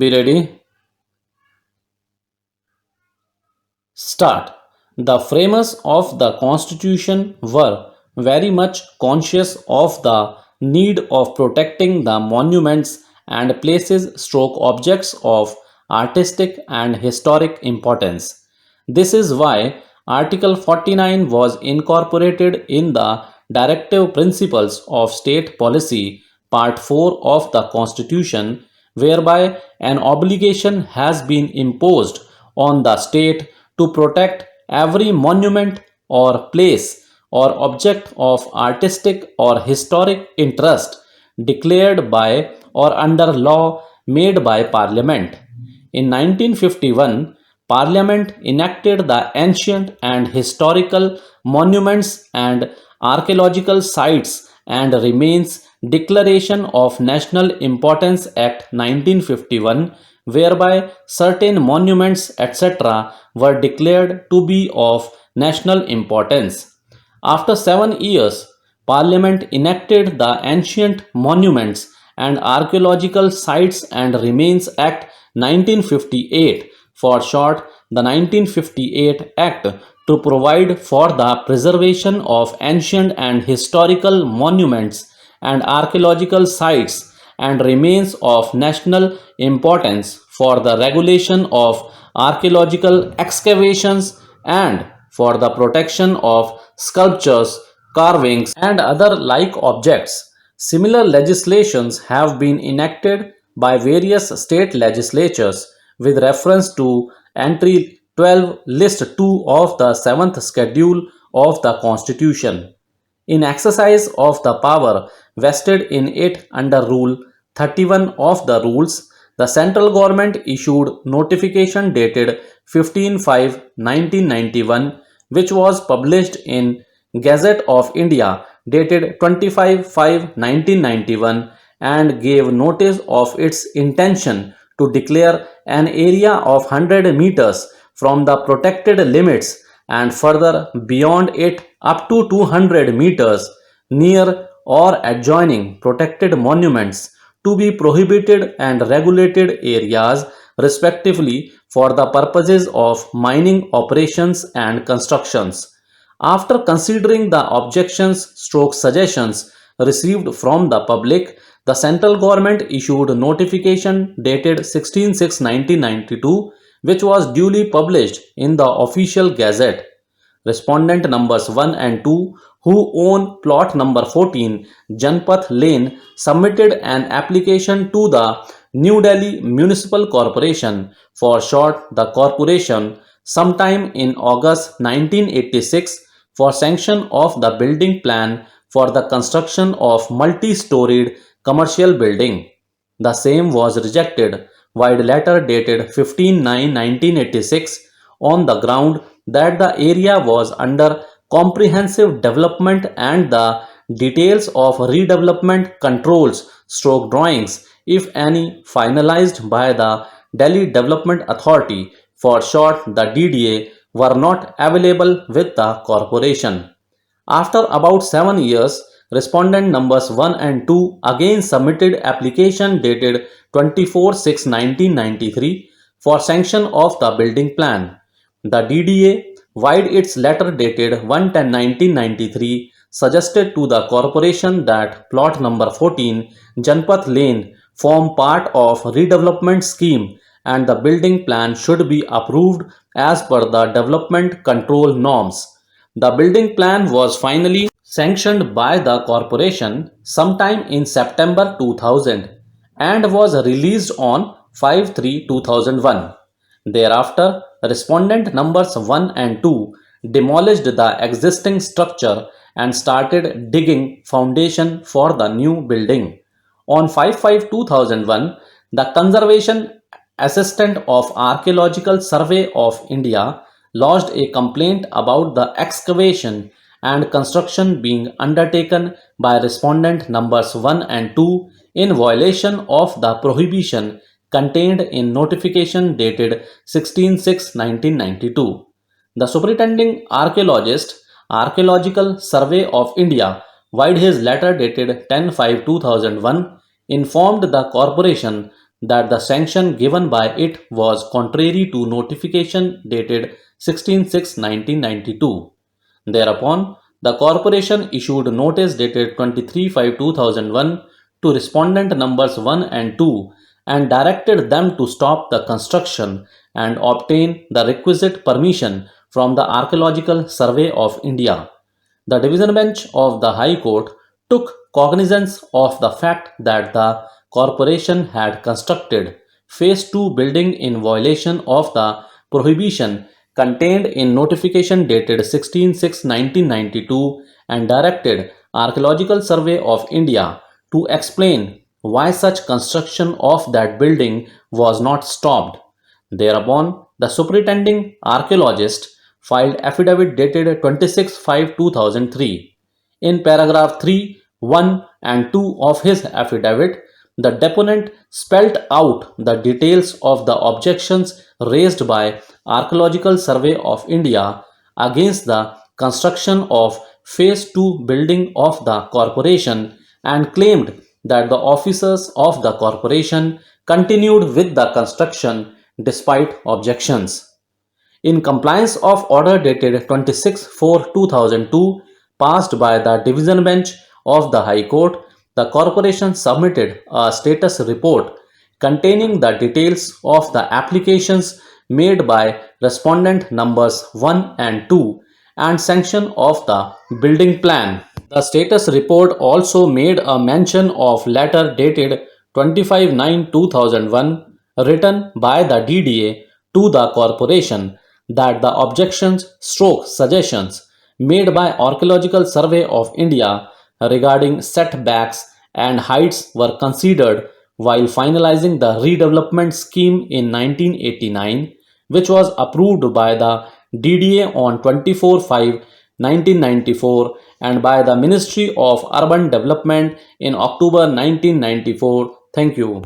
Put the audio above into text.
Be ready. Start. The framers of the Constitution were very much conscious of the need of protecting the monuments and places stroke objects of artistic and historic importance. This is why Article 49 was incorporated in the Directive Principles of State Policy, Part 4 of the Constitution, whereby an obligation has been imposed on the state to protect every monument or place or object of artistic or historic interest declared by or under law made by Parliament. In 1951, Parliament enacted the Ancient and Historical Monuments and Archaeological Sites and Remains Declaration of National Importance Act 1951, whereby certain monuments etc. were declared to be of national importance. After 7 years, Parliament enacted the Ancient Monuments and Archaeological Sites and Remains Act 1958, for short, the 1958 Act, to provide for the preservation of ancient and historical monuments and archaeological sites and remains of national importance for the regulation of archaeological excavations and for the protection of sculptures, carvings, and other like objects. Similar legislations have been enacted by various state legislatures with reference to Entry 12, List 2 of the 7th Schedule of the Constitution. In exercise of the power vested in it under Rule 31 of the rules, the central government issued notification dated 15/5/1991, which was published in Gazette of India dated 25/5/1991, and gave notice of its intention to declare an area of 100 meters from the protected limits and further beyond it up to 200 meters near or adjoining protected monuments to be prohibited and regulated areas respectively for the purposes of mining operations and constructions. After considering the objections stroke suggestions received from the public, the central government issued notification dated 16/6/1992, which was duly published in the official gazette. Respondent numbers 1 and 2, who own plot number 14 Janpath Lane, submitted an application to the New Delhi Municipal Corporation, for short the corporation, sometime in August 1986 for sanction of the building plan for the construction of multi-storied commercial building. The same was rejected via letter dated 15/9/1986 on the ground that the area was under comprehensive development and the details of redevelopment controls stroke drawings, if any, finalized by the Delhi Development Authority, for short the DDA, were not available with the corporation. After about 7 years, respondent numbers 1 and 2 again submitted application dated 24/6/1993 for sanction of the building plan. The DDA, via its letter dated 1/10/1993, suggested to the corporation that plot number 14 Janpath Lane form part of redevelopment scheme and the building plan should be approved as per the development control norms. The building plan was finally sanctioned by the corporation sometime in September 2000 and was released on 5/3/2001. Thereafter, respondent numbers 1 and 2 demolished the existing structure and started digging foundation for the new building. On 5/5/2001, the Conservation Assistant of Archaeological Survey of India lodged a complaint about the excavation and construction being undertaken by respondent numbers 1 and 2 in violation of the prohibition contained in notification dated 16/6/1992. The superintending archaeologist, Archaeological Survey of India, via his letter dated 10/5/2001, informed the corporation that the sanction given by it was contrary to notification dated 16/6/1992. Thereupon, the corporation issued notice dated 23/5/2001 to respondent numbers 1 and 2 and directed them to stop the construction and obtain the requisite permission from the Archaeological Survey of India. The division bench of the High Court took cognizance of the fact that the corporation had constructed Phase 2 building in violation of the prohibition contained in notification dated 16/6/1992 and directed Archaeological Survey of India to explain why such construction of that building was not stopped. Thereupon, the superintending archaeologist filed affidavit dated 26/5/2003. In paragraph 3, 1 and 2 of his affidavit, the deponent spelt out the details of the objections raised by Archaeological Survey of India against the construction of Phase 2 building of the corporation and claimed that the officers of the corporation continued with the construction despite objections. In compliance of order dated 26/4/2002 passed by the division bench of the High Court, the corporation submitted a status report containing the details of the applications made by respondent numbers 1 and 2 and sanction of the building plan. The status report also made a mention of letter dated 25/9/2001 written by the DDA to the corporation that the objections stroke suggestions made by Archaeological Survey of India regarding setbacks and heights were considered while finalizing the redevelopment scheme in 1989, which was approved by the DDA on 24/5/1994 and by the Ministry of Urban Development in October 1994. Thank you.